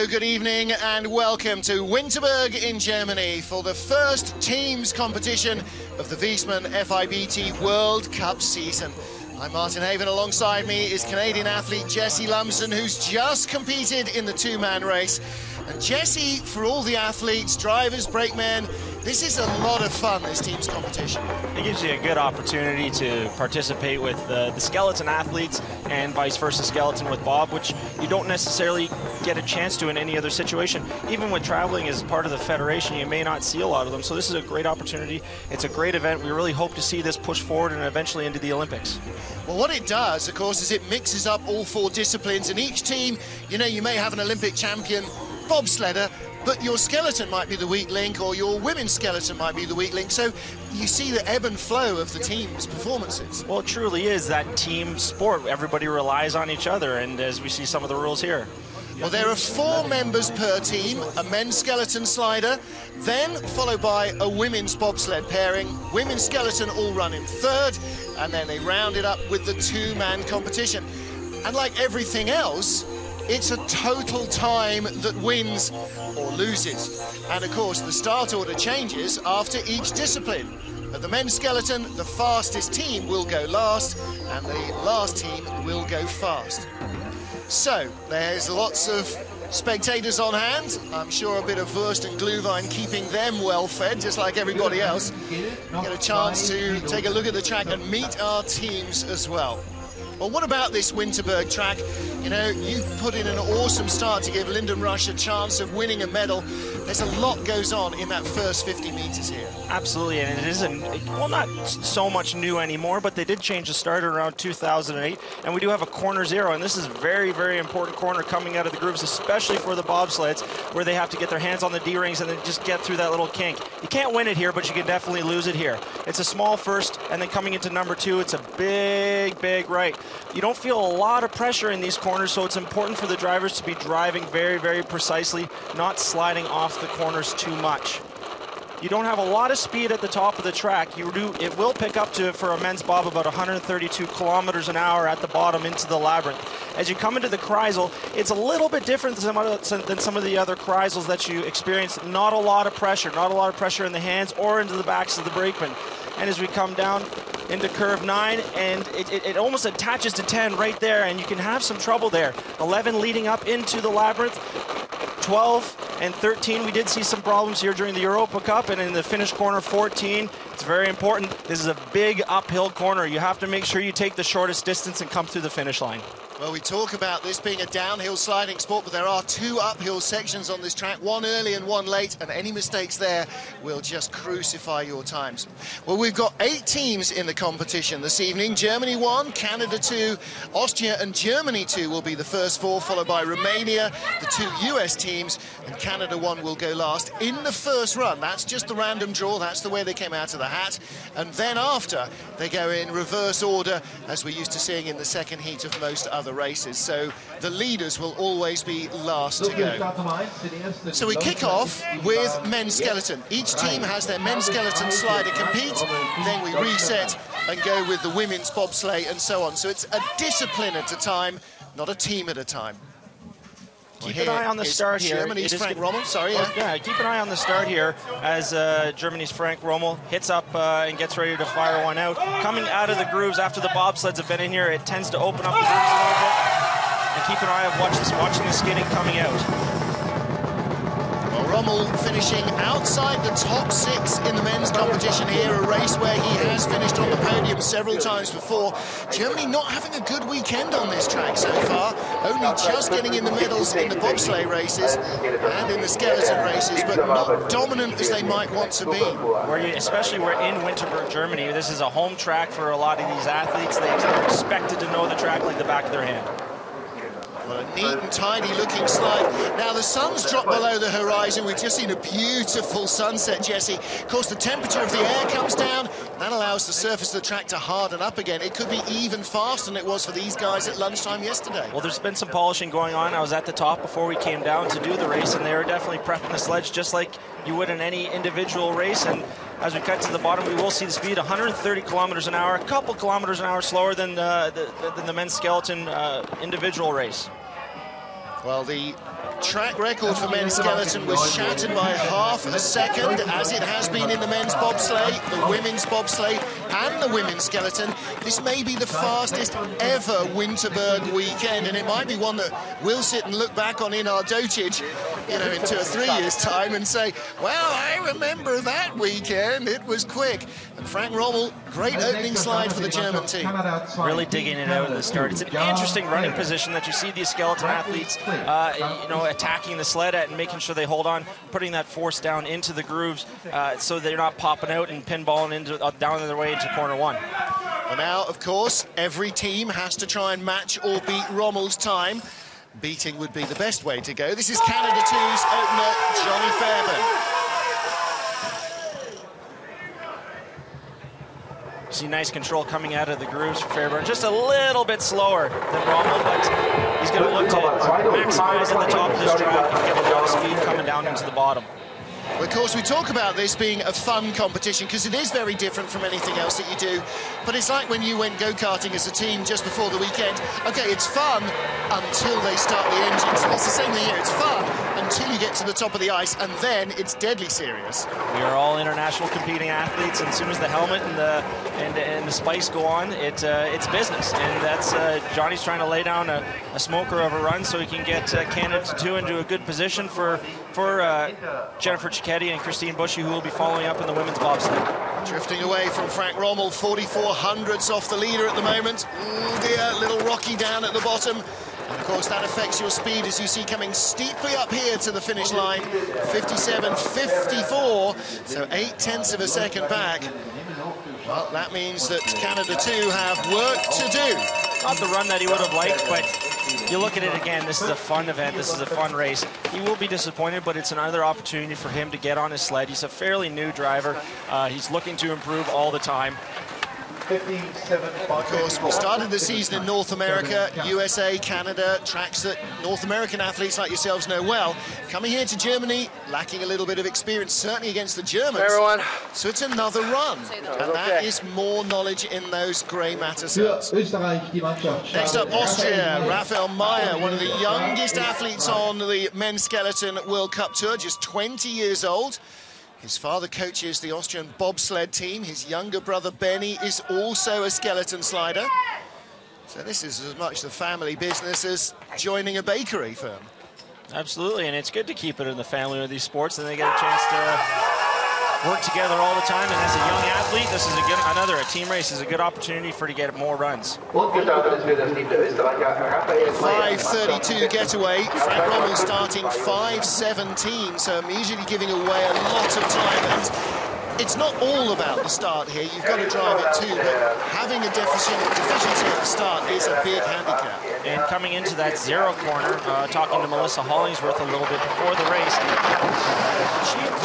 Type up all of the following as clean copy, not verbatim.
Hello, good evening, and welcome to Winterberg in Germany for the first teams competition of the Wiesmann FIBT World Cup season. I'm Martin Haven. Alongside me is Canadian athlete Jessie Lumsden, who's just competed in the two-man race. And Jessie, for all the athletes, drivers, brakemen, this is a lot of fun, this team's competition. It gives you a good opportunity to participate with the skeleton athletes and vice versa skeleton with Bob, which you don't necessarily get a chance to in any other situation. Even with traveling as part of the federation, you may not see a lot of them, so this is a great opportunity. It's a great event. We really hope to see this push forward and eventually into the Olympics. Well, what it does, of course, is it mixes up all four disciplines, and each team, you know, you may have an Olympic champion bobsledder, but your skeleton might be the weak link, or your women's skeleton might be the weak link. So you see the ebb and flow of the team's performances. Well, it truly is that team sport. Everybody relies on each other, and as we see some of the rules here. Well, there are 4 members per team, a men's skeleton slider, then followed by a women's bobsled pairing. Women's skeleton all run in third, and then they round it up with the two-man competition. And like everything else, it's a total time that wins or loses. And of course, the start order changes after each discipline. At the men's skeleton, the fastest team will go last, and the last team will go fast. So, there's lots of spectators on hand. I'm sure a bit of Wurst and Glühwein keeping them well fed, just like everybody else. Get a chance to take a look at the track and meet our teams as well. Well, what about this Winterberg track? You know, you've put in an awesome start to give Lyndon Rush a chance of winning a medal. There's a lot goes on in that first 50 meters here. Absolutely, and it isn't, well, not so much new anymore, but they did change the start around 2008, and we do have a corner zero, and this is a very, very important corner coming out of the grooves, especially for the bobsleds, where they have to get their hands on the D-rings and then just get through that little kink. You can't win it here, but you can definitely lose it here. It's a small first, and then coming into number 2, it's a big, big right. You don't feel a lot of pressure in these corners, so it's important for the drivers to be driving very, very precisely, not sliding off the corners too much. You don't have a lot of speed at the top of the track. It will pick up to, for a men's bob, about 132 kilometers an hour at the bottom into the labyrinth. As you come into the Kreisel, it's a little bit different than some of the other Kreisels that you experience. Not a lot of pressure in the hands or into the backs of the brakemen. And as we come down into curve 9, and it almost attaches to 10 right there, and you can have some trouble there. 11 leading up into the labyrinth, 12 and 13, we did see some problems here during the Europa Cup, and in the finish corner 14, it's very important. This is a big uphill corner. You have to make sure you take the shortest distance and come through the finish line. Well, we talk about this being a downhill sliding sport, but there are 2 uphill sections on this track, one early and one late, and any mistakes there will just crucify your times. Well, we've got 8 teams in the competition this evening. Germany 1, Canada 2, Austria and Germany 2 will be the first 4, followed by Romania, the 2 US teams, and Canada 1 will go last in the first run. That's just the random draw, that's the way they came out of the hat. And then after, they go in reverse order, as we're used to seeing in the second heat of most other races, so the leaders will always be last to go. So we kick off with men's skeleton. Each team has their men's skeleton slider compete, then we reset and go with the women's bobsleigh and so on. So it's a discipline at a time, not a team at a time. Keep an eye on the start here. Germany's Frank Rommel, sorry. Yeah, keep an eye on the start here as Germany's Frank Rommel hits up and gets ready to fire one out. Coming out of the grooves after the bobsleds have been in here, it tends to open up the grooves a little bit. And keep an eye on watching the skidding coming out. Well, Rommel finishing outside the top 6 in the men's competition here, a race where he has finished on the podium several times before. Germany not having a good weekend on this track so far, only just getting in the medals in the bobsleigh races and in the skeleton races, but not dominant as they might want to be. Especially we're in Winterberg, Germany. This is a home track for a lot of these athletes. They're expected to know the track like the back of their hand. Well, a neat and tidy looking slide. Now the sun's dropped below the horizon. We've just seen a beautiful sunset, Jessie. Of course, the temperature of the air comes down. That allows the surface of the track to harden up again. It could be even faster than it was for these guys at lunchtime yesterday. Well, there's been some polishing going on. I was at the top before we came down to do the race, and they were definitely prepping the sledge just like you would in any individual race. And as we cut to the bottom, we will see the speed 130 kilometers an hour, a couple kilometers an hour slower than the men's skeleton individual race. Well, the track record for men's skeleton was shattered by half a second, as it has been in the men's bobsleigh, the women's bobsleigh, and the women's skeleton. This may be the fastest ever Winterberg weekend, and it might be one that we'll sit and look back on in our dotage, you know, in 2 or 3 years' time and say, well, I remember that weekend, it was quick. And Frank Rommel, great opening slide for the German team. Really digging it out at the start. It's an interesting running position that you see these skeleton athletes, you know, attacking the sled at and making sure they hold on, putting that force down into the grooves so they're not popping out and pinballing into down their way into corner one. Well, now, of course, every team has to try and match or beat Rommel's time. Beating would be the best way to go. This is Canada 2's opener, Johnny Fairbairn. See nice control coming out of the grooves for Fairbairn. Just a little bit slower than Rommel, but he's going to look to maximize at the top of this drop and get a lot of speed coming down into the bottom. Well, of course, we talk about this being a fun competition because it is very different from anything else that you do. But it's like when you went go-karting as a team just before the weekend. OK, it's fun until they start the engines. It's the same thing here. It's fun until you get to the top of the ice, and then it's deadly serious. We are all international competing athletes, and as soon as the helmet and the spice go on, it's business. And that's Johnny's trying to lay down a smoker of a run so he can get Canada 2 into a good position for Jennifer Cicchetti and Christine Bushy, who will be following up in the women's bobsleigh. Drifting away from Frank Rommel, 44 hundredths off the leader at the moment. Ooh dear, little rocky down at the bottom. And of course that affects your speed, as you see coming steeply up here to the finish line. 57.54, so 0.8 of a second back. Well, that means that Canada 2 have work to do. Not the run that he would have liked, but you look at it again, this is a fun event, this is a fun race. He will be disappointed, but it's another opportunity for him to get on his sled. He's a fairly new driver. He's looking to improve all the time. Of course, we started the season in North America, USA, Canada, tracks that North American athletes like yourselves know well. Coming here to Germany, lacking a little bit of experience, certainly against the Germans. Hey everyone. So it's another run, and that is more knowledge in those grey matter cells. Next up, Austria, Raphael Meyer, one of the youngest athletes on the men's skeleton World Cup Tour, just 20 years old. His father coaches the Austrian bobsled team. His younger brother, Benny, is also a skeleton slider. So this is as much the family business as joining a bakery firm. Absolutely, and it's good to keep it in the family with these sports, and they get a chance to work together all the time. And as a young athlete, this is a team race is a good opportunity to get more runs. 5:32 getaway. Frank Rommel starting 5:17, so immediately giving away a lot of time. And it's not all about the start here. You've got to drive it too, but having a deficiency at the start is a big handicap. And coming into that zero corner, talking to Melissa Hollingsworth a little bit before the race,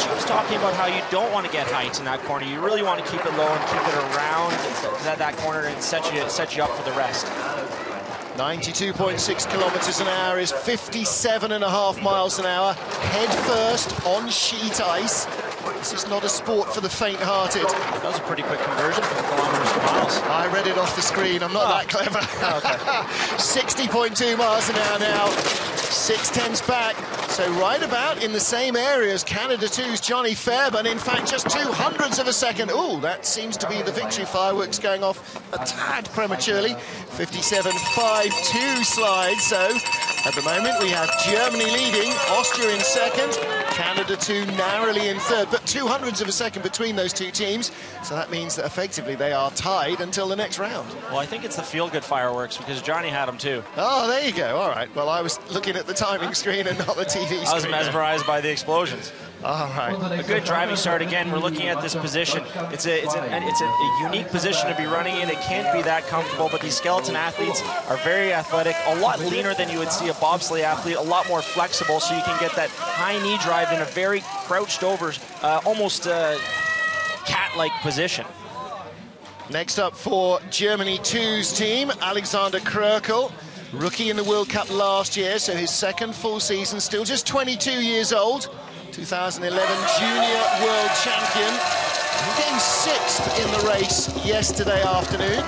she was talking about how you don't want to get height in that corner. You really want to keep it low and keep it around that corner and set you up for the rest. 92.6 kilometers an hour is 57.5 miles an hour. Head first on sheet ice. This is not a sport for the faint-hearted. That was a pretty quick conversion from kilometers to miles. I read it off the screen. I'm not that clever. Okay. 60.2 miles an hour now. 6/10 back. So right about in the same area as Canada 2's Johnny Fairbairn. In fact, just 0.02 of a second. Ooh, that seems to be the victory fireworks going off a tad prematurely. 57.52 slides. So at the moment we have Germany leading, Austria in second, Canada 2 narrowly in third, but 0.02 of a second between those two teams. So that means that effectively they are tied until the next round. Well, I think it's the feel-good fireworks because Johnny had them too. Oh, there you go. All right. Well, I was looking at the timing screen and not the TV screen. I was mesmerized by the explosions. All right. A good driving start again. We're looking at this position. It's a unique position to be running in. It can't be that comfortable, but these skeleton athletes are very athletic, a lot leaner than you would see a bobsleigh athlete, a lot more flexible, so you can get that high knee drive in a very crouched over, almost cat-like position. Next up for Germany 2's team, Alexander Krökel, rookie in the World Cup last year, so his second full season, still just 22 years old. 2011 Junior World Champion. He came 6th in the race yesterday afternoon.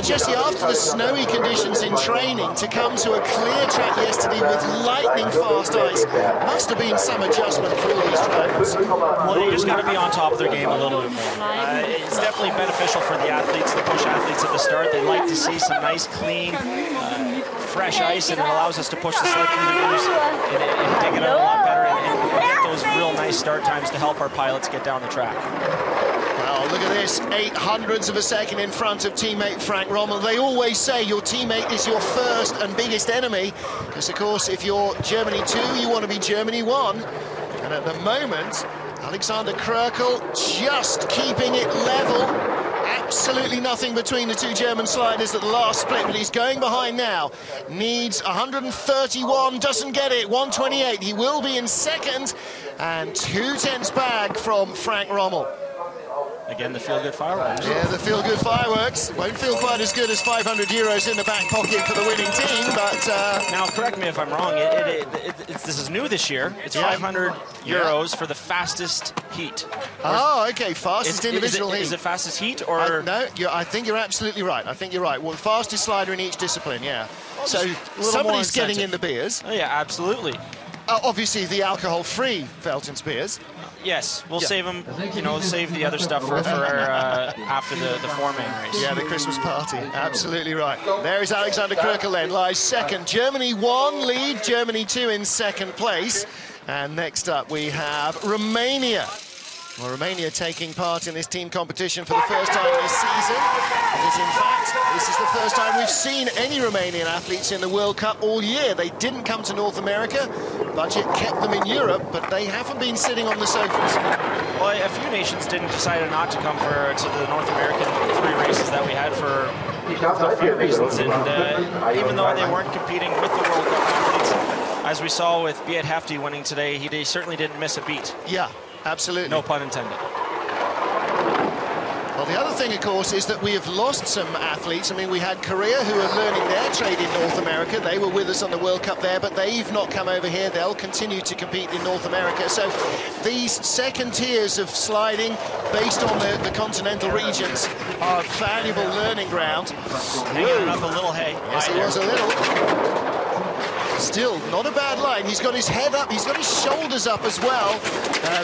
Jesse, after the snowy conditions in training, to come to a clear track yesterday with lightning fast ice must have been some adjustment for all these drivers. Well, they just got to be on top of their game a little bit more. It's definitely beneficial for the athletes, the push athletes at the start. They like to see some nice, clean, fresh ice, and it allows us to push the sled through the grooves and dig it out a lot better and get those real nice start times to help our pilots get down the track. Well, look at this, 800ths of a second in front of teammate Frank Rommel. They always say your teammate is your first and biggest enemy, because of course if you're Germany 2, you want to be Germany 1. And at the moment, Alexander Krökel just keeping it level. Absolutely nothing between the two German sliders at the last split, but he's going behind now. Needs 131, doesn't get it, 128. He will be in second, and 2/10 back from Frank Rommel. Again, the feel-good fireworks. Yeah, the feel-good fireworks. Won't feel quite as good as 500 euros in the back pocket for the winning team, but... Now, correct me if I'm wrong, this is new this year. It's 500 euros for the fastest heat. Oh, okay, fastest individual heat. Is it fastest heat, or...? No, I think you're absolutely right. I think you're right. Well, fastest slider in each discipline, yeah. Well, so somebody's getting in the beers. Oh, yeah, absolutely. Obviously, the alcohol-free Velton's beers. Yes, we'll save them, save the other stuff for after the four-man race. Yeah, the Christmas party. Absolutely right. There is Alexander Krökel then, lies second. Germany 1 lead, Germany 2 in second place. And next up we have Romania. Well, Romania taking part in this team competition for the first time this season. Because in fact, this is the first time we've seen any Romanian athletes in the World Cup all year. They didn't come to North America. Budget kept them in Europe, but they haven't been sitting on the sofas. Well, a few nations didn't decide not to come to the North American 3 races that we had for a few reasons. And even though they weren't competing with the World Cup athletes, as we saw with Beat Hefty winning today, he certainly didn't miss a beat. Yeah. Absolutely. No pun intended. Well, the other thing, of course, is that we have lost some athletes. I mean, we had Korea, who are learning their trade in North America. They were with us on the World Cup there, but they've not come over here. They'll continue to compete in North America. So these second tiers of sliding, based on the continental regions, are a valuable learning ground. Hanging it up a little, hey. Yes, he was a little. Still, not a bad line. He's got his head up, he's got his shoulders up as well,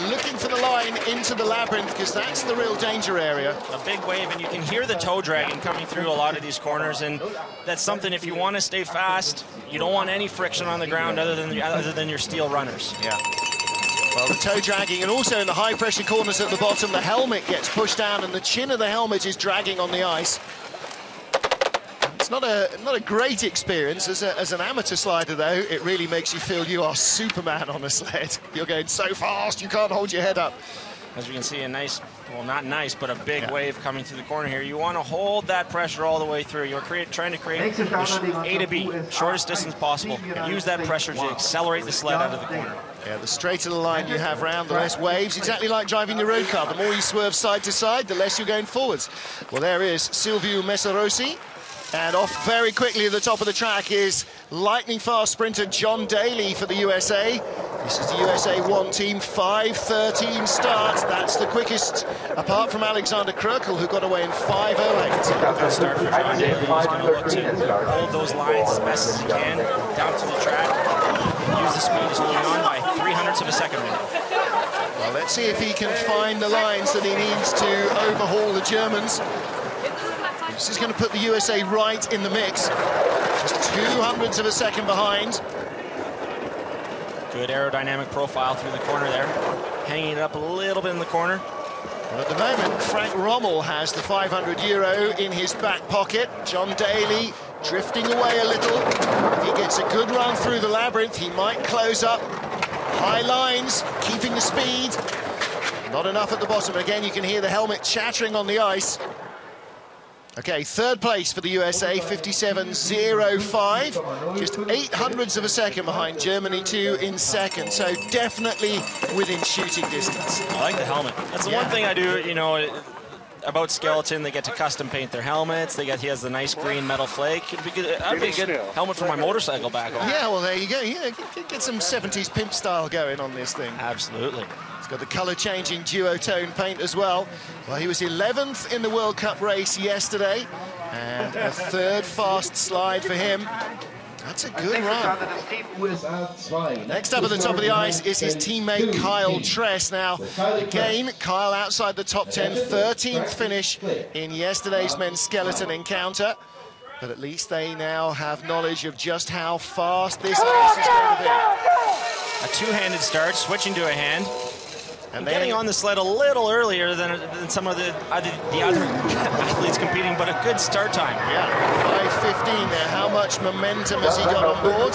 looking for the line into the labyrinth, because that's the real danger area. A big wave, and you can hear the toe dragging coming through a lot of these corners, and that's something, if you want to stay fast, you don't want any friction on the ground other than your steel runners. Yeah. Well, the toe dragging, and also in the high-pressure corners at the bottom, the helmet gets pushed down, and the chin of the helmet is dragging on the ice. It's not a great experience as an amateur slider, though. It really makes you feel you are Superman on a sled. You're going so fast, you can't hold your head up. As we can see, a nice, well, not nice, but a big wave coming through the corner here. You want to hold that pressure all the way through. You're trying to create A to B, shortest distance possible. Use that pressure to accelerate the sled out of the corner. Yeah, the straighter the line you have round, the less waves. Exactly like driving your road car. The more you swerve side to side, the less you're going forwards. Well, there is Silviu Mesarossi. And off very quickly at the top of the track is lightning-fast sprinter John Daly for the USA. This is the USA 1 team, 5:13 start. That's the quickest, apart from Alexander Krökel, who got away in 5:08. Good start for John Daly. He's going to look to hold those lines as best as he can down to the track. Use the speed. He's holding on by 300ths of a second. Well, let's see if he can find the lines that he needs to overhaul the Germans. This is going to put the USA right in the mix. Just 200ths of a second behind. Good aerodynamic profile through the corner there. Hanging it up a little bit in the corner. Well, at the moment, Frank Rommel has the 500 euro in his back pocket. John Daly drifting away a little. If he gets a good run through the labyrinth, he might close up. High lines, keeping the speed. Not enough at the bottom. Again, you can hear the helmet chattering on the ice. Okay, third place for the USA, 57.05. Just 800ths of a second behind Germany 2 in second. So definitely within shooting distance. I like the helmet. That's the one thing I do, about Skeleton. They get to custom paint their helmets. He has the nice green metal flake. That'd be a good helmet for my motorcycle back home. Yeah, well, there you go. Yeah, get some 70s pimp style going on this thing. Absolutely. Got the colour-changing duotone paint as well. Well, he was 11th in the World Cup race yesterday, and a third fast slide for him. That's a good run. Next up at the top of the ice is his teammate Kyle Tress. Now, again, Kyle outside the top 10, 13th finish in yesterday's men's skeleton encounter. But at least they now have knowledge of just how fast this ice is going to be. A two-handed start, switching to a hand. And getting on the sled a little earlier than some of the other athletes competing, but a good start time. Yeah, 5:15 there. How much momentum has he got on board?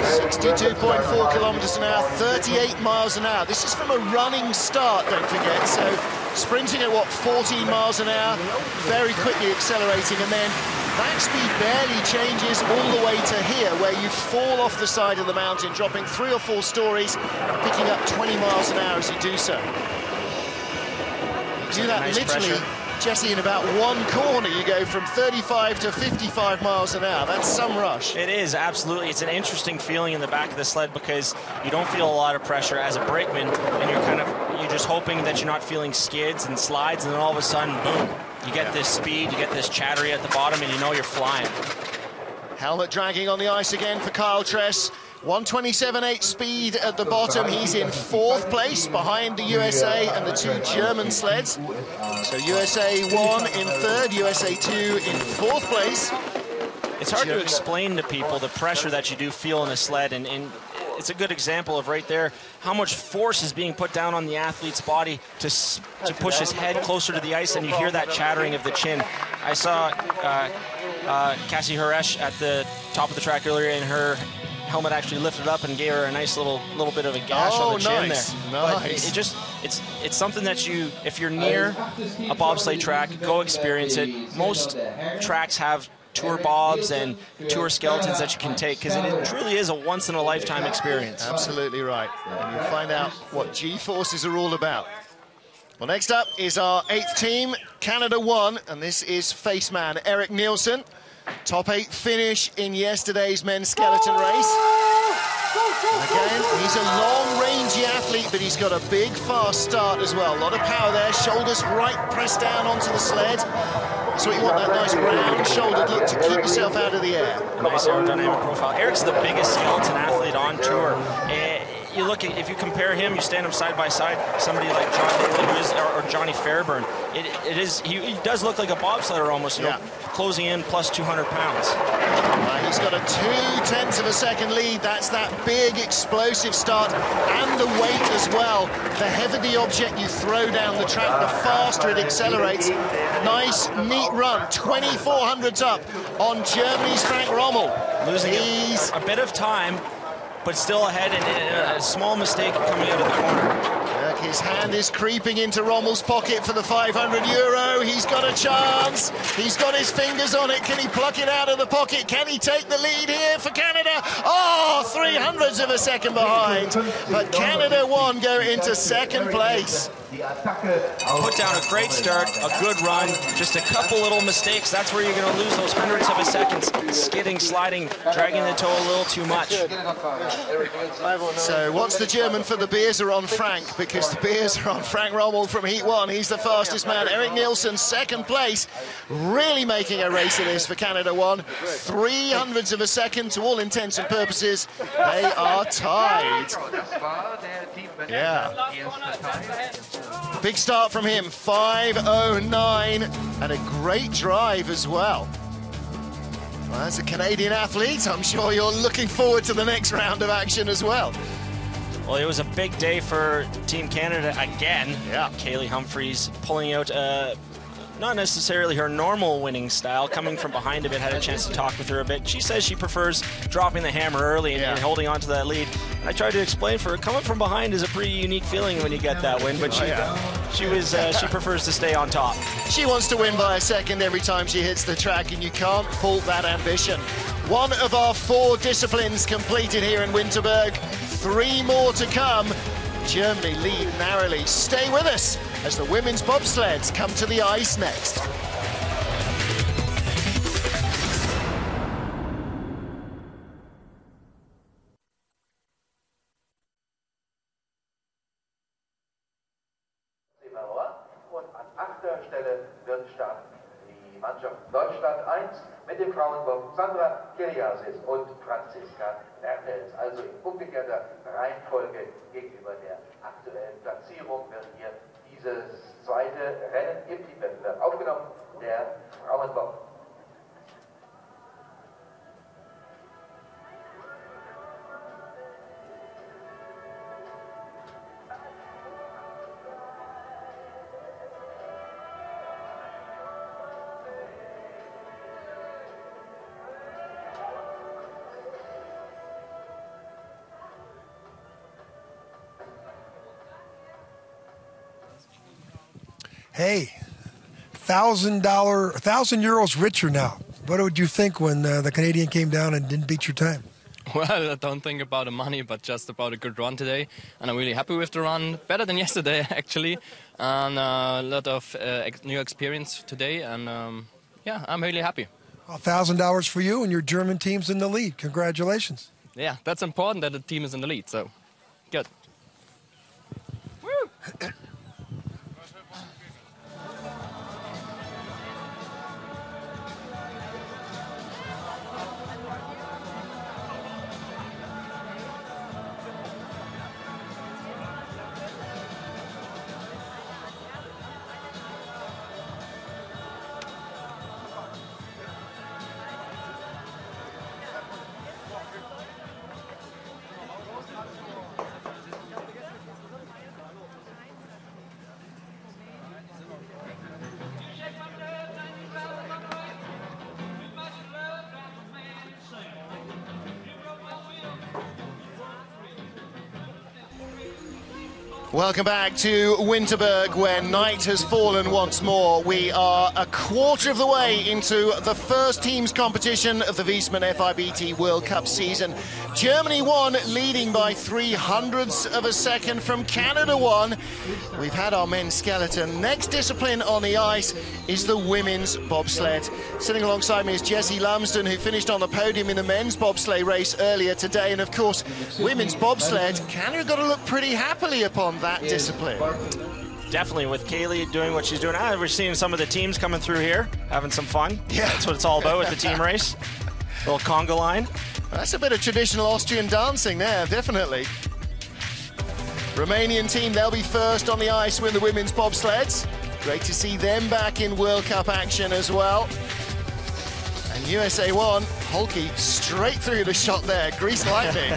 62.4 kilometers an hour, 38 miles an hour. This is from a running start, don't forget. So sprinting at, what, 14 miles an hour, very quickly accelerating, and then that speed barely changes all the way to here, where you fall off the side of the mountain, dropping 3 or 4 stories, picking up 20 miles an hour as you do so. You do that nice literally, pressure. Jesse, in about one corner. You go from 35 to 55 miles an hour. That's some rush. It is, absolutely. It's an interesting feeling in the back of the sled because you don't feel a lot of pressure as a brakeman, and you're just hoping that you're not feeling skids and slides, and then all of a sudden, boom. You get this speed, you get this chattery at the bottom, and you know you're flying. Helmet dragging on the ice again for Kyle Tress. 127.8 speed at the bottom. He's in 4th place behind the USA and the 2 German sleds. So USA 1 in 3rd, USA 2 in 4th place. It's hard to explain to people the pressure that you do feel in a sled, and it's a good example of right there how much force is being put down on the athlete's body to push his head closer to the ice, and you hear that chattering of the chin. I saw Cassie Haresh at the top of the track earlier, and her helmet actually lifted up and gave her a nice little bit of a gash on the chin there. Nice. But it's something that if you're near a bobsleigh track, go experience it. Most tracks have tour bobs and tour skeletons that you can take, because it truly is a once-in-a-lifetime experience. Absolutely right. And you'll find out what G-forces are all about. Well, next up is our 8th team, Canada 1, and this is faceman Eric Nielsen. Top 8 finish in yesterday's men's skeleton race. And again, he's a long-rangey athlete, but he's got a big, fast start as well. A lot of power there, shoulders right pressed down onto the sled. So you want that nice round-shouldered look to keep yourself out of the air. A nice aerodynamic profile. Eric's the biggest skeleton athlete on tour. You look at, if you compare him, you stand him side by side, somebody like or Johnny Fairburn. He does look like a bobsledder almost, you know, closing in plus 200 pounds. He's got a 0.2 of a second lead. That's that big explosive start, and the weight as well. The heavier the object you throw down the track, the faster it accelerates. Nice, neat run. 2400s up on Germany's Frank Rommel. Losing a bit of time, but still ahead, and a small mistake coming out of the corner. His hand is creeping into Rommel's pocket for the €500. He's got a chance. He's got his fingers on it. Can he pluck it out of the pocket? Can he take the lead here for Canada? Oh, 300ths of a second behind. But Canada 1 go into 2nd place. Put down a great start, a good run, just a couple little mistakes. That's where you're going to lose those hundredths of a second. Skidding, sliding, dragging the toe a little too much. So what's the German for the beers are on Frank? Because the beers are on Frank Rommel from Heat 1. He's the fastest man. Eric Nielsen, 2nd place. Really making a race of this for Canada 1. 300ths of a second to all intents and purposes. They are tied. Yeah. Big start from him, 5:09, and a great drive as well. Well, as a Canadian athlete, I'm sure you're looking forward to the next round of action as well. Well, it was a big day for Team Canada again. Yeah. Kaylee Humphries pulling out not necessarily her normal winning style, coming from behind a bit. Had a chance to talk with her a bit. She says she prefers dropping the hammer early and holding on to that lead. And I tried to explain for her, coming from behind is a pretty unique feeling when you get that win, but she prefers to stay on top. She wants to win by a second every time she hits the track, and you can't fault that ambition. One of our 4 disciplines completed here in Winterberg. 3 more to come. Germany lead narrowly. Stay with us as the women's bobsleds come to the ice next. 8. Stelle wird starten die Mannschaft Deutschland 1 mit dem Frauenbob Sandra Kiriasis und Franziska Mertens. Also in umgekehrter Reihenfolge gegenüber der aktuellen Platzierung wird hier dieses zweite Rennen im Teamwettbewerb aufgenommen, der Frauenbob. Hey, €1,000 richer now. What would you think when the Canadian came down and didn't beat your time? Well, I don't think about the money, but just about a good run today. And I'm really happy with the run, better than yesterday, actually. And a lot of new experience today. And yeah, I'm really happy. $1,000 for you and your German team's in the lead. Congratulations. Yeah, that's important that the team is in the lead, so good. Woo! Welcome back to Winterberg, where night has fallen once more. We are a quarter of the way into the first teams competition of the Wiesmann FIBT World Cup season. Germany won, leading by 0.03 of a second from Canada won. We've had our men's skeleton. Next discipline on the ice is the women's bobsled. Sitting alongside me is Jessie Lumsden, who finished on the podium in the men's bobsleigh race earlier today. And of course, women's bobsled, Canada got to look pretty happily upon that discipline. Definitely, with Kaylee doing what she's doing. We're seeing some of the teams coming through here, having some fun. Yeah. That's what it's all about with the team race. Little conga line. That's a bit of traditional Austrian dancing there, definitely. Romanian team, they'll be first on the ice with the women's bobsleds. Great to see them back in World Cup action as well. And USA 1, Holke straight through the shot there, grease lightning.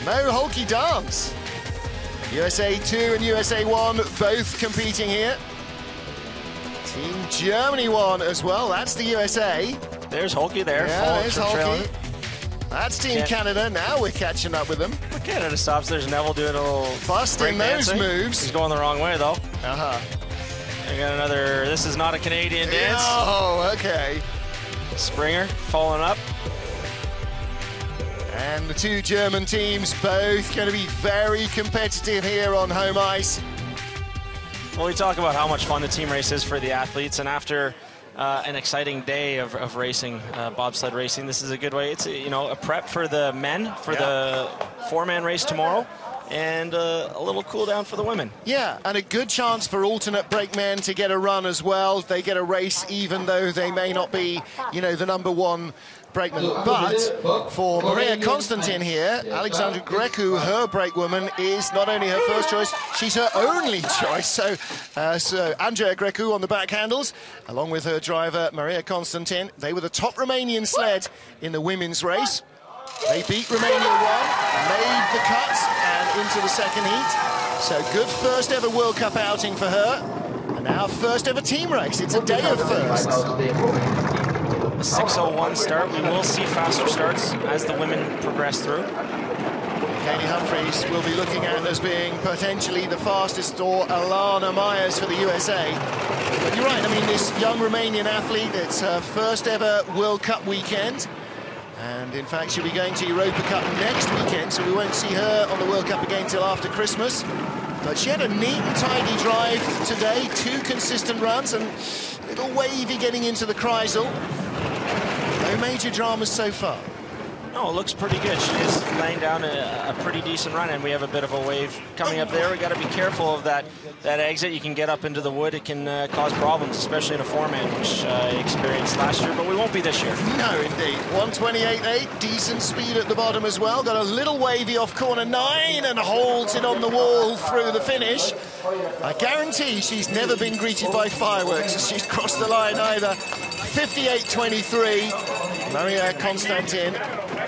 No Holke dance. USA 2 and USA 1 both competing here. Team Germany 1 as well, that's the USA. There's Holke there. Yeah, there's Holke. That's Team Canada. Now we're catching up with them. But Canada stops. There's Neville doing a little busting those moves. He's going the wrong way, though. Uh-huh. I got another, this is not a Canadian dance. Oh, okay. Springer following up. And the two German teams both going to be very competitive here on home ice. Well, we talk about how much fun the team race is for the athletes, and after an exciting day of racing, bobsled racing, this is a good way. It's a prep for the men for the four-man race tomorrow, and a little cool down for the women. Yeah, and a good chance for alternate brakemen to get a run as well. They get a race even though they may not be, the number one brakeman. But for Maria Constantin here, Alexandra Grecu, her brakewoman, is not only her first choice, she's her only choice. So Andrea Grecu on the back handles, along with her driver, Maria Constantin. They were the top Romanian sled in the women's race. They beat Romania 1, made the cut, and into the second heat. So good first ever World Cup outing for her. And now first ever team race. It's a day of firsts. A 6:01 start. We will see faster starts as the women progress through. Katie Humphries will be looking at as being potentially the fastest, or Alana Myers for the USA. But you're right, I mean, this young Romanian athlete, it's her first ever World Cup weekend. And in fact, she'll be going to Europa Cup next weekend, so we won't see her on the World Cup again till after Christmas. But she had a neat and tidy drive today, 2 consistent runs, and a little wavy getting into the Kreisel. No major dramas so far. No, it looks pretty good. She is laying down a pretty decent run, and we have a bit of a wave coming up there. We got to be careful of that exit. You can get up into the wood. It can cause problems, especially in a four-man, which I experienced last year, but we won't be this year. No, indeed. 128.8, decent speed at the bottom as well. Got a little wavy off corner 9 and holds it on the wall through the finish. I guarantee she's never been greeted by fireworks as she's crossed the line either. 58.23, Maria Constantin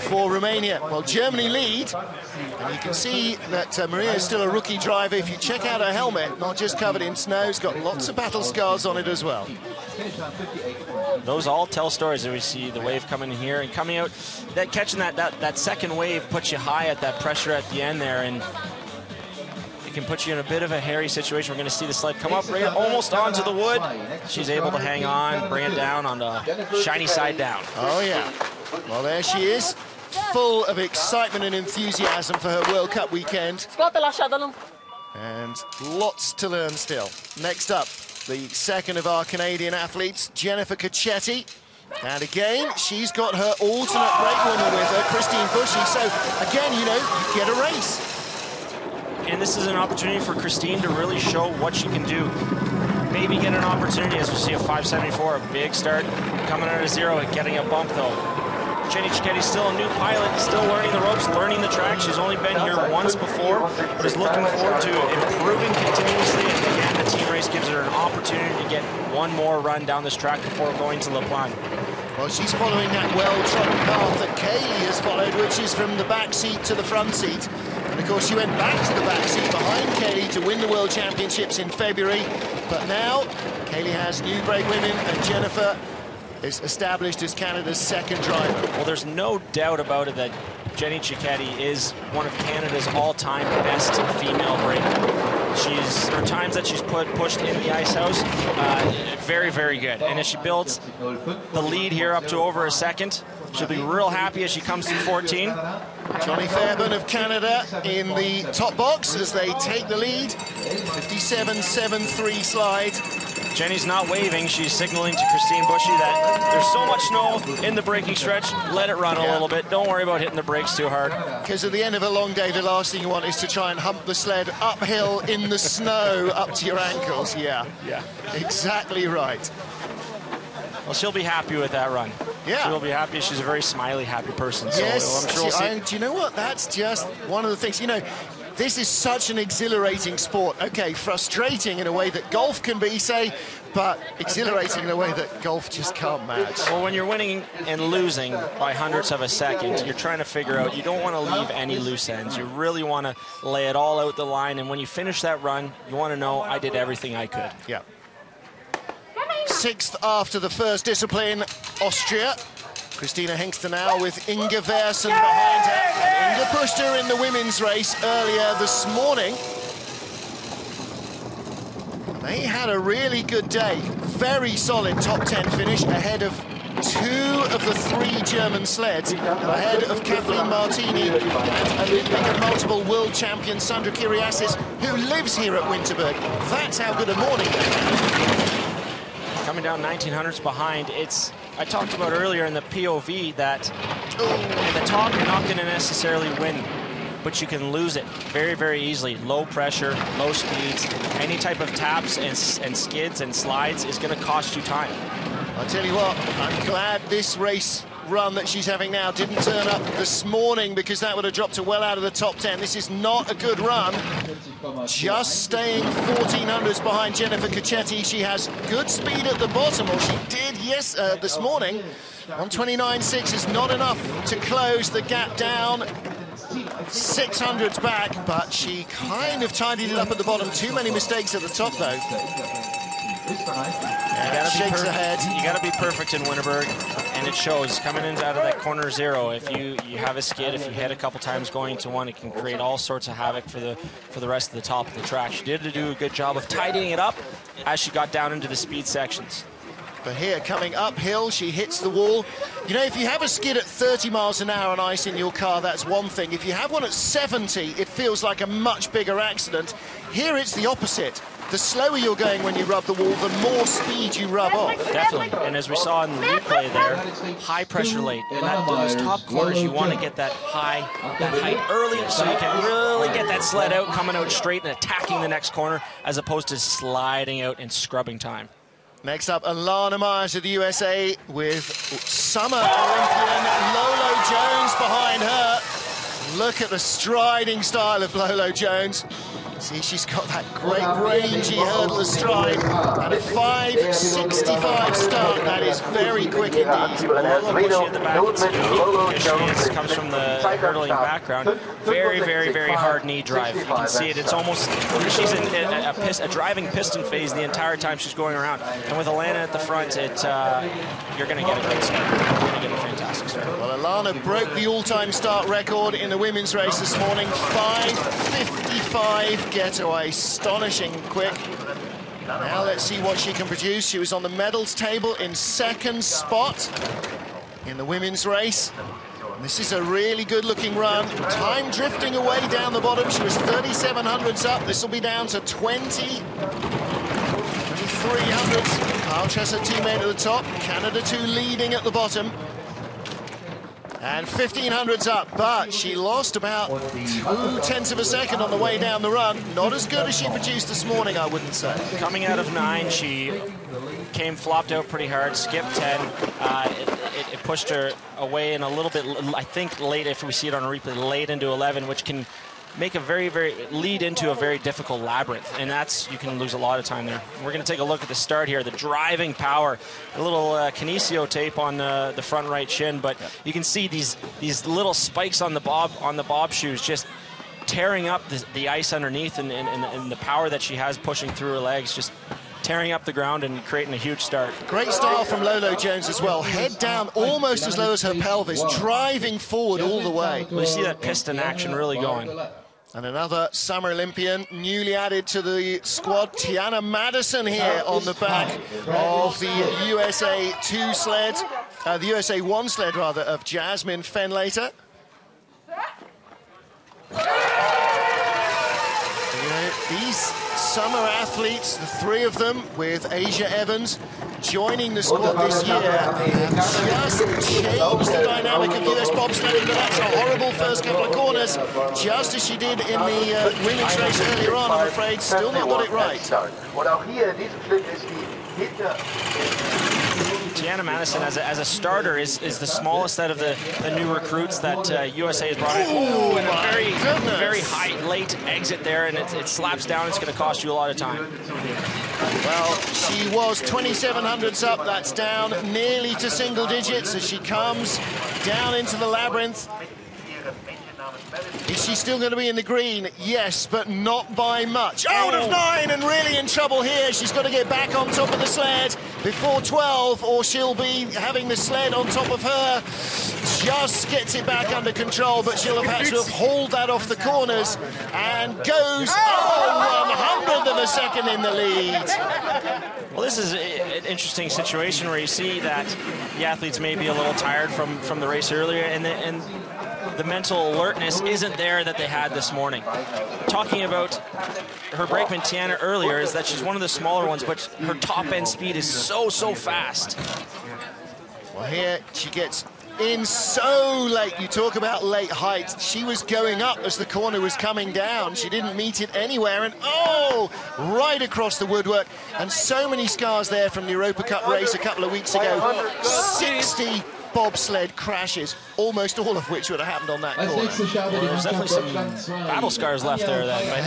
for Romania. Well, Germany lead, and you can see that Maria is still a rookie driver. If you check out her helmet, not just covered in snow, it's got lots of battle scars on it as well. Those all tell stories. And we see the wave coming in here and coming out. That catching that second wave puts you high at that pressure at the end there, and it can put you in a bit of a hairy situation. We're going to see the sled come up right almost onto the wood. She's able to hang on, bring it down on the shiny side down. Oh, yeah. Well, there she is, full of excitement and enthusiasm for her World Cup weekend. And lots to learn still. Next up, the second of our Canadian athletes, Jennifer Cacchetti. And again, she's got her alternate brakewoman with her, Christine Bushy. So, again, you know, you get a race. And this is an opportunity for Christine to really show what she can do. Maybe get an opportunity, as we see a 574, a big start, coming out of zero and getting a bump, though. Jenny Cicchetti's still a new pilot, still learning the ropes, learning the track. She's only been here once before, but is looking forward to improving continuously. And again, the team race gives her an opportunity to get one more run down this track before going to La Plagne. Well, she's following that well-trodden path that Kaylee has followed, which is from the back seat to the front seat. And of course, she went back to the back seat behind Kaylee to win the World Championships in February. But now, Kaylee has new brakewomen, and Jennifer is established as Canada's second driver. Well, there's no doubt about it that Jenny Cicchetti is one of Canada's all-time best female brakemen. Her times that she's pushed in the ice house, very, very good. And as she builds the lead here up to over a second, she'll be real happy as she comes to 14. Johnny Fairbairn of Canada in the top box as they take the lead. 57.73 slide. Jenny's not waving. She's signaling to Christine Bushy that there's so much snow in the braking stretch. Let it run a little bit. Don't worry about hitting the brakes too hard. Because at the end of a long day, the last thing you want is to try and hump the sled uphill in the snow up to your ankles. Yeah, exactly right. Well, she'll be happy with that run. Yeah. She'll be happy. She's a very smiley, happy person. So yes. I'm sure we'll see. Do you know what? That's just one of the things, you know, this is such an exhilarating sport. Okay, frustrating in a way that golf can be, say, but exhilarating in a way that golf just can't match. Well, when you're winning and losing by hundredths of a second, you're trying to figure out, you don't want to leave any loose ends. You really want to lay it all out the line, and when you finish that run, you want to know, I did everything I could. Yeah. Sixth after the first discipline, Austria. Christina Hengster now with Inga Versen behind her. And Inga pushed her in the women's race earlier this morning. They had a really good day. Very solid top 10 finish ahead of two of the three German sleds, ahead of Kathleen Martini and Olympic and multiple world champion Sandra Kyriasis, who lives here at Winterberg. That's how good a morning they had. Coming down 1900s behind, I talked about earlier in the POV that in the top you're not going to necessarily win, but you can lose it very, very easily. Low pressure, low speeds, any type of taps and skids and slides is going to cost you time. I'll tell you what, I'm glad this race run that she's having now didn't turn up this morning, because that would have dropped her well out of the top 10. This is not a good run. Just staying 1400s behind Jennifer Cacchetti. She has good speed at the bottom, or she did this morning. 129.6 is not enough to close the gap down. 600s back, but she kind of tidied it up at the bottom. Too many mistakes at the top, though. Shakes her head. You got to be perfect in Winterberg, and it shows coming in out of that corner zero. If you have a skid, if you hit a couple times going to one, it can create all sorts of havoc for the rest of the top of the track. She did do a good job of tidying it up as she got down into the speed sections. But here, coming uphill, she hits the wall. You know, if you have a skid at 30 miles an hour on ice in your car, that's one thing. If you have one at 70, it feels like a much bigger accident. Here it's the opposite. the slower you're going when you rub the wall, the more speed you rub off. Definitely, and as we saw in the replay there, high pressure late. In those top corners, you want to get that height early so you can really get that sled out, coming out straight and attacking the next corner, as opposed to sliding out in scrubbing time. Next up, Alana Myers of the USA with summer Olympian Lolo Jones behind her. Look at the striding style of Lolo Jones. See, she's got that great rangy hurdler stride and a 5.65 start. That is very quick indeed. Lolo pushing at the back, it's unique because she comes from the hurdling background. Very, very, very hard knee drive. You can see it. It's almost, she's in a driving piston phase the entire time she's going around. And with Alana at the front, you're going to get a great start. You're going to get a fantastic start. Well, Alana broke the all-time start record in the women's race this morning. 5.55 getaway, astonishing quick. Now let's see what she can produce. She was on the medals table in second spot in the women's race. And this is a really good looking run. Time drifting away down the bottom. She was 3,700s up. This will be down to 2,300s. Kyle Chess, her teammate at the top. Canada 2 leading at the bottom. And 1,500s up, but she lost about 0.2 of a second on the way down the run. Not as good as she produced this morning, I wouldn't say. Coming out of 9, she flopped out pretty hard, skipped 10. It pushed her away in a little bit, I think late, if we see it on a replay, late into 11, which can make a lead into a very difficult labyrinth, and you can lose a lot of time there. We're going to take a look at the start here, the driving power, a little kinesio tape on the front right shin, but you can see these little spikes on the bob shoes just tearing up the ice underneath, and the power that she has pushing through her legs, just tearing up the ground and creating a huge start. Great style from Lolo Jones as well. Head down almost as low as her pelvis, driving forward all the way. We see that piston action really going. And another summer Olympian, newly added to the squad, Tiana Madison here on the back of the USA 2 sled, the USA 1 sled rather, of Jasmine Fenlater. These summer athletes, the 3 of them, with Asia Evans joining the squad this year, have just changed the dynamic of US bobsledding, but that's a horrible first couple of corners, just as she did in the women's race earlier on, I'm afraid. Still not got it right. Tiana Madison, as a starter, is the smallest out of the new recruits that USA has brought in. Ooh, and a very high late exit there, and it slaps down. It's going to cost you a lot of time. Well, she was 2,700s up. That's down nearly to single digits as she comes down into the labyrinth. Is she still going to be in the green? Yes, but not by much. Out of 9 and really in trouble here. She's got to get back on top of the sled before 12, or she'll be having the sled on top of her. Just gets it back under control, but she'll have had to have hauled that off the corners and goes 1/100th of a second in the lead. Well, this is an interesting situation where you see that the athletes may be a little tired from the race earlier, and the mental alertness isn't there that they had this morning. Talking about her brakeman, Tiana, earlier, is that she's one of the smaller ones, but her top-end speed is so fast. Well, here she gets in so late. You talk about late height. She was going up as the corner was coming down. She didn't meet it anywhere, and right across the woodwork. And so many scars there from the Europa Cup race a couple of weeks ago. 60 bobsled crashes, almost all of which would have happened on that corner. Well, there's definitely some battle scars left there, then. But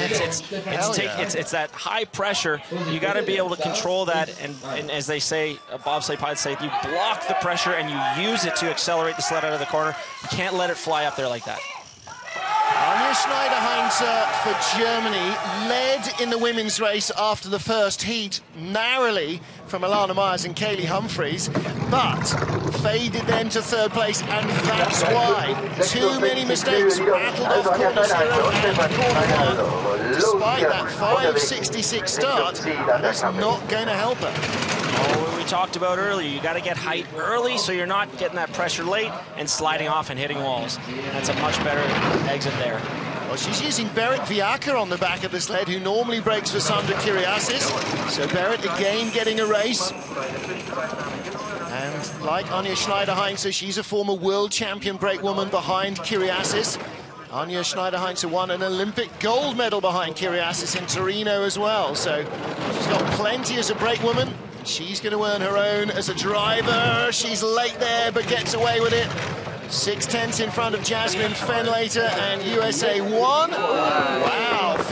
it's that high pressure. You got to be able to control that, and as they say, bobsleigh pilots say, you block the pressure and you use it to accelerate the sled out of the corner. You can't let it fly up there like that. Anja Schneider-Heinze for Germany led in the women's race after the first heat, narrowly from Alana Myers and Kaylee Humphries, but faded then to 3rd place, and that's why. Too many mistakes, rattled off corner 0 and corner 1. Despite that 5.66 start, that is not going to help her. What we talked about earlier, you got to get height early so you're not getting that pressure late and sliding off and hitting walls. That's a much better exit there. Well, Well, she's using Berit Viaka on the back of the sled, who normally breaks for Sandra Kyriasis. So Berit again getting a race. And like Anja Schneider-Heinze, she's a former world champion brakewoman behind Kyriasis. Anja Schneider-Heinze won an Olympic gold medal behind Kyriasis in Torino as well. So she's got plenty as a brakewoman. She's going to earn her own as a driver. She's late there, but gets away with it. 6/10 in front of Jasmine Fenlater and USA 1. Wow.